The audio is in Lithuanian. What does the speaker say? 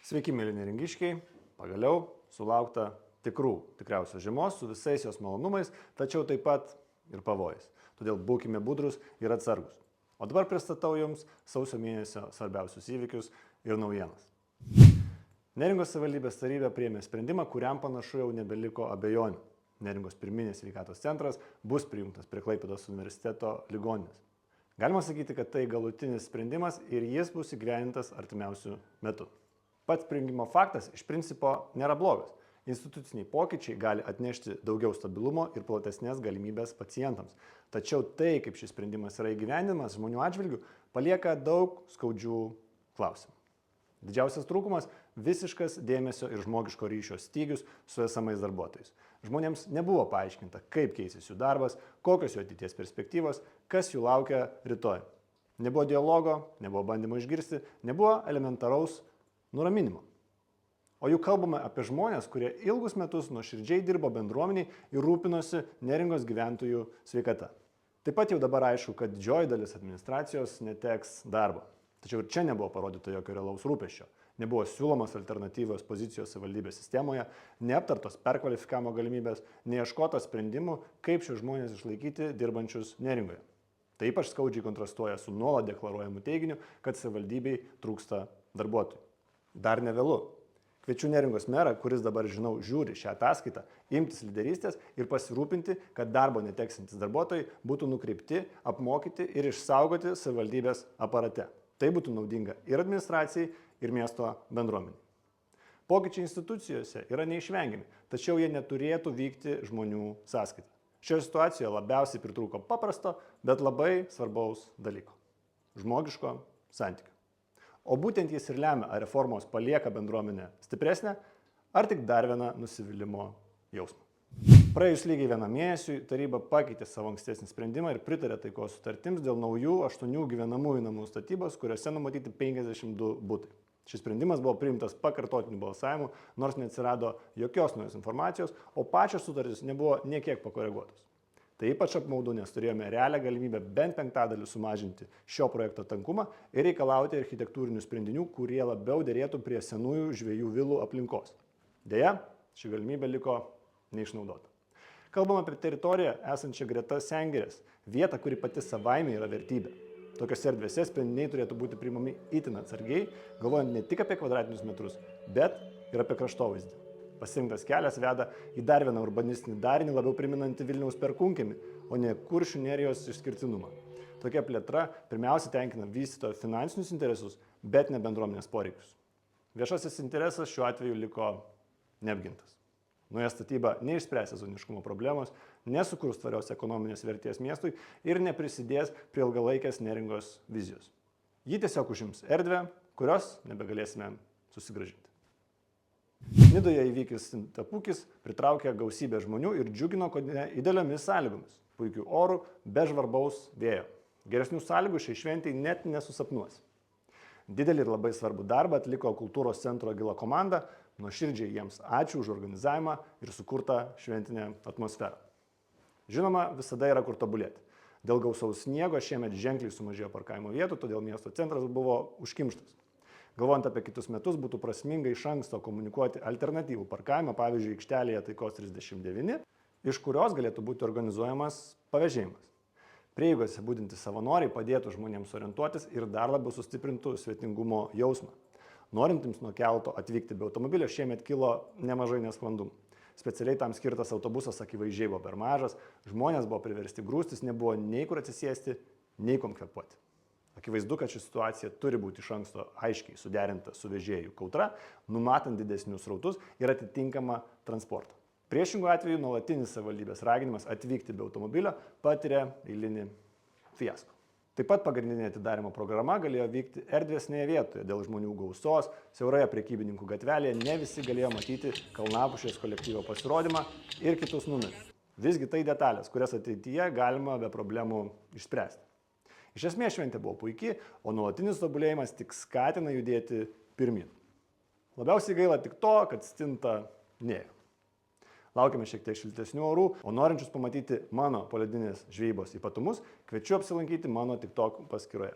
Sveiki, mėly neringiškiai, pagaliau sulaukta tikriausios žiemos su visais jos malonumais, tačiau taip pat ir pavojais. Todėl būkime budrus ir atsargus. O dabar pristatau Jums sausio mėnesio svarbiausius įvykius ir naujienas. Neringos savivaldybės taryba priėmė sprendimą, kuriam panašu jau nebeliko abejonių. Neringos pirminės sveikatos centras bus prijungtas prie Klaipėdos universiteto ligoninės. Galima sakyti, kad tai galutinis sprendimas ir jis bus įgyvendintas artimiausiu metu. Pats prijungimo faktas iš principo nėra blogas. Instituciniai pokyčiai gali atnešti daugiau stabilumo ir platesnės galimybės pacientams. Tačiau tai, kaip šis sprendimas yra įgyvendinamas žmonių atžvilgių, palieka daug skaudžių klausimų. Didžiausias trūkumas – visiškas dėmesio ir žmogiško ryšio stygius su esamais darbuotojais. Žmonėms nebuvo paaiškinta, kaip keisis jų darbas, kokios jų ateities perspektyvos, kas jų laukia rytoj. Nebuvo dialogo, nebuvo bandymo išgirsti, nebuvo elementaraus nuraminimo. O juk kalbame apie žmonės, kurie ilgus metus nuoširdžiai dirbo bendruomeniai ir rūpinosi Neringos gyventojų sveikata. Taip pat jau dabar aišku, kad didžioji dalis administracijos neteks darbo. Tačiau ir čia nebuvo parodyta jokio realaus rūpesčio. Nebuvo siūlomos alternatyvios pozicijos savivaldybės sistemoje, neaptartos perkvalifikavimo galimybės, neieškota sprendimų, kaip šios žmonės išlaikyti dirbančius Neringoje. Tai ypač skaudžiai kontrastuoja su nuolat deklaruojamu teiginiu, kad savivaldybei trūksta darbuotojų. Dar nevėlu. Kviečiu Neringos merą, kuris dabar, žinau, žiūri šią ataskaitą, imtis lyderystės ir pasirūpinti, kad darbo neteksintis darbuotojai būtų nukreipti, apmokyti ir išsaugoti savivaldybės aparate. Tai būtų naudinga ir administracijai, ir miesto bendruomeniai. Pokyčiai institucijose yra neišvengiami, tačiau jie neturėtų vykti žmonių sąskaita. Šioje situacijoje labiausiai pritrūko paprasto, bet labai svarbaus dalyko – žmogiško santykio. O būtent jis ir lemia, ar reformos palieka bendruomenę stipresnę, ar tik dar vieną nusivylimo jausmą. Praėjus lygiai vienam mėnesiui taryba pakeitė savo ankstesnį sprendimą ir pritarė taikos sutartims dėl naujų 8 gyvenamųjų namų statybos, kuriuose numatyti 52 butai. Šis sprendimas buvo priimtas pakartotiniu balsavimu, nors neatsirado jokios naujos informacijos, o pačios sutartys nebuvo nė kiek pakoreguotos. Tai ypač apmaudu, nes turėjome realią galimybę bent 5% sumažinti šio projekto tankumą ir reikalauti architektūrinių sprendinių, kurie labiau derėtų prie senųjų žvejų vilų aplinkos. Deja, ši galimybė liko neišnaudota. Kalbame apie teritoriją esančią greta Sengirės, vietą, kuri pati savaime yra vertybė. Tokiose erdvėse sprendiniai turėtų būti priimami itin atsargiai, galvojant ne tik apie kvadratinius metrus, bet ir apie kraštovaizdį. Pasirinktas kelias veda į dar vieną urbanistinį darinį, labiau priminantį Vilniaus perkūnkiemį, o ne Kuršių nerijos išskirtinumą. Tokia plėtra pirmiausia tenkina vystytojo finansinius interesus, bet ne bendruomenės poreikius. Viešasis interesas šiuo atveju liko neapgintas. Nauja statyba neišspręs sezoniškumo problemos, nesukurs tvarios ekonominės vertės miestui ir neprisidės prie ilgalaikės Neringos vizijos. Ji tiesiog užims erdvę, kurios nebegalėsime susigrąžinti. Nidoje įvykęs stintapūkis pritraukė gausybę žmonių ir džiugino kone idealiomis sąlygomis – puikių orų, be žvarbaus vėjo. Geresnių sąlygų šiai šventei net nesusapnuosi. Didelį ir labai svarbų darbą atliko kultūros centro Gila komanda, nuoširdžiai jiems ačiū už organizavimą ir sukurtą šventinę atmosferą. Žinoma, visada yra kur tobulėti. Dėl gausaus sniego šiemet ženkliai sumažėjo parkavimo vietų, todėl miesto centras buvo užkimštas. Galvojant apie kitus metus, būtų prasminga iš anksto komunikuoti alternatyvų parkavimą, pavyzdžiui, aikštelėje Taikos 39, iš kurios galėtų būti organizuojamas pavėžėjimas. Prieigose būdinti savanoriai padėtų žmonėms orientuotis ir dar labiau sustiprintų svetingumo jausmą. Norintiems nuo kelto atvykti be automobilio šiemet kilo nemažai nesklandumų. Specialiai tam skirtas autobusas akivaizdžiai buvo per mažas, žmonės buvo priversti grūstis, nebuvo nei kur atsisėsti, nei kom kvėpuoti. Akivaizdu, kad ši situacija turi būti iš anksto aiškiai suderinta su vežėjų kautra, numatant didesnius srautus ir atitinkamą transportą. Priešingų atveju nuolatinis savivaldybės raginimas atvykti be automobilio patiria eilinį fiasko. Taip pat pagrindinė atidarymo programa galėjo vykti erdvesnėje vietoje. Dėl žmonių gausos, siauroje prekybininkų gatvelėje ne visi galėjo matyti Kalnapušės kolektyvo pasirodymą ir kitus numerius. Visgi tai detalės, kurias ateityje galima be problemų išspręsti. Iš esmės šventė buvo puikiai, o nuolatinis tobulėjimas tik skatina judėti pirmyn. Labiausiai gaila tik to, kad stinta nėjo. Laukiame šiek tiek šiltesnių orų, o norinčius pamatyti mano poledinės žvejybos ypatumus, kviečiu apsilankyti mano TikTok paskyroje.